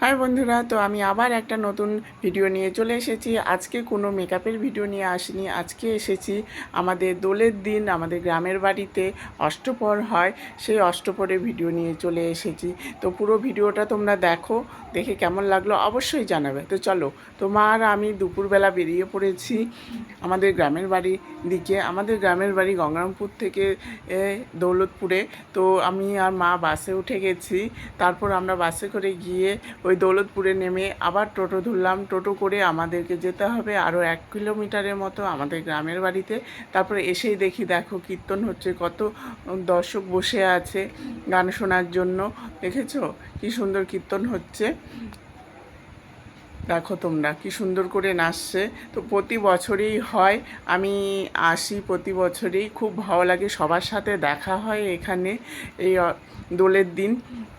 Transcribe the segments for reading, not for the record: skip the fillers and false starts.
High বন্ধুরা, তো আমি আবার একটা নতুন ভিডিও নিয়ে চলে এসেছি। আজকে কোনো মেকআপের ভিডিও নিয়ে আসিনি। আজকে এসেছি আমাদের দোলের দিন আমাদের গ্রামের বাড়িতে অষ্টপ্রহর হয়, সেই অষ্টপ্রহরের ভিডিও নিয়ে চলে এসেছি। তো পুরো ভিডিওটা তোমরা দেখো, দেখে কেমন লাগলো অবশ্যই জানাবে। তো চলো, তোমার আমি দুপুরবেলা বেরিয়ে পড়েছি আমাদের গ্রামের বাড়ির দিকে। আমাদের গ্রামের বাড়ি গঙ্গারামপুর থেকে দৌলতপুরে। তো আমি আর মা বাসে উঠে গেছি। তারপর আমরা বাসে করে গিয়ে ওই দৌলতপুরে নেমে আবার টোটো ধরলাম। টোটো করে আমাদেরকে যেতে হবে আরও 1 কিলোমিটারের মতো আমাদের গ্রামের বাড়িতে। তারপরে এসেই দেখো কীর্তন হচ্ছে, কত দর্শক বসে আছে গান শোনার জন্য। দেখেছো কি সুন্দর কীর্তন হচ্ছে, দেখো তোমরা কি সুন্দর করে নাচছে। তো প্রতি বছরই হয়, আমি আসি প্রতি বছরই, খুব ভালো লাগে, সবার সাথে দেখা হয় এখানে। এই দোলের দিন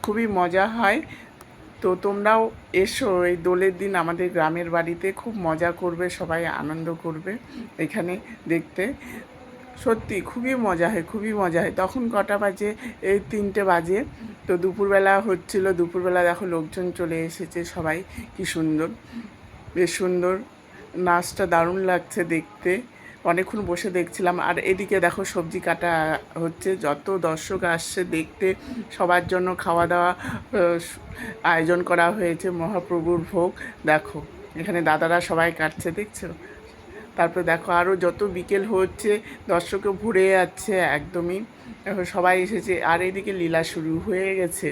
খুবই মজা হয়। তো তোমরাও এসো এই দোলের দিন আমাদের গ্রামের বাড়িতে, খুব মজা করবে, সবাই আনন্দ করবে এখানে দেখতে। সত্যি খুবই মজা হয়, খুবই মজা হয়। তখন কটা বাজে? এই 3টে বাজে। তো দুপুরবেলা হচ্ছিল, দুপুরবেলা দেখো লোকজন চলে এসেছে সবাই, কি সুন্দর, বেশ সুন্দর নাচটা, দারুণ লাগছে দেখতে। অনেকক্ষণ বসে দেখছিলাম। আর এদিকে দেখো সবজি কাটা হচ্ছে, যত দর্শক আসছে দেখতে, সবার জন্য খাওয়া দাওয়া আয়োজন করা হয়েছে, মহাপ্রভুর ভোগ। দেখো এখানে দাদারা সবাই কাটছে, দেখছো? তারপরে দেখো আরও যত বিকেল হচ্ছে দর্শকে ভরে যাচ্ছে একদমই। দেখো সবাই এসেছে। আর এদিকে লীলা শুরু হয়ে গেছে,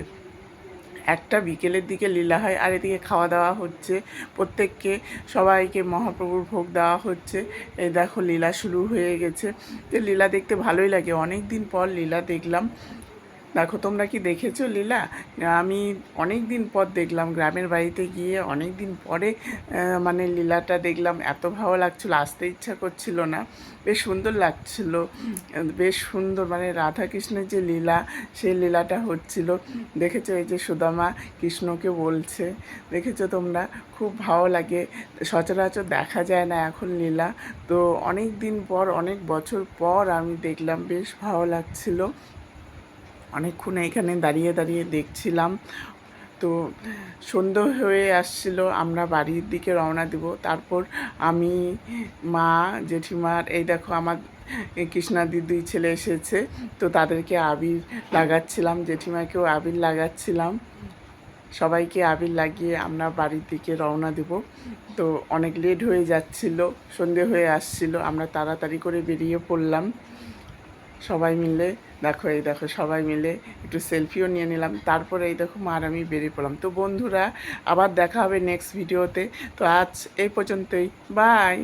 একটা বিকেলের দিকে লীলা হয়, আর এদিকে খাওয়া দাওয়া হচ্ছে প্রত্যেককে, সবাইকে মহাপ্রভুর ভোগ দেওয়া হচ্ছে। এই দেখো লীলা শুরু হয়ে গেছে। তো লীলা দেখতে ভালোই লাগে, অনেক দিন পর লীলা দেখলাম। দেখো তোমরা কি দেখেছো লীলা? আমি অনেক দিন পর দেখলাম, গ্রামের বাড়িতে গিয়ে অনেক দিন পরে মানে লীলাটা দেখলাম। এত ভালো লাগছিলো, আসতে ইচ্ছা করছিল না, বেশ সুন্দর লাগছিল, বেশ সুন্দর, মানে রাধা কৃষ্ণের যে লীলা, সেই লীলাটা হচ্ছিল। দেখেছো এই যে সুদামা কৃষ্ণকে বলছে, দেখেছো তোমরা? খুব ভালো লাগে, সচরাচর দেখা যায় না এখন লীলা। তো অনেক দিন পর, অনেক বছর পর আমি দেখলাম, বেশ ভালো লাগছিল। অনেকক্ষণ এখানে দাঁড়িয়ে দাঁড়িয়ে দেখছিলাম। তো সন্ধ্যে হয়ে আসছিল, আমরা বাড়ির দিকে রওনা দিব। তারপর আমি, মা, জেঠিমার, এই দেখো আমার কৃষ্ণাদির 2 ছেলে এসেছে, তো তাদেরকে আবির লাগাচ্ছিলাম, জেঠিমাকেও আবির লাগাচ্ছিলাম। সবাইকে আবির লাগিয়ে আমরা বাড়ির দিকে রওনা দেব। তো অনেক লেট হয়ে যাচ্ছিল, সন্ধে হয়ে আসছিল, আমরা তাড়াতাড়ি করে বেরিয়ে পড়লাম সবাই মিলে। দেখো এই দেখো সবাই মিলে একটু সেলফিও নিয়ে নিলাম। তারপরে এই দেখো মা আর আমি বেরিয়ে পড়লাম। তো বন্ধুরা, আবার দেখা হবে নেক্সট ভিডিওতে। তো আজ এই পর্যন্তই, বাই।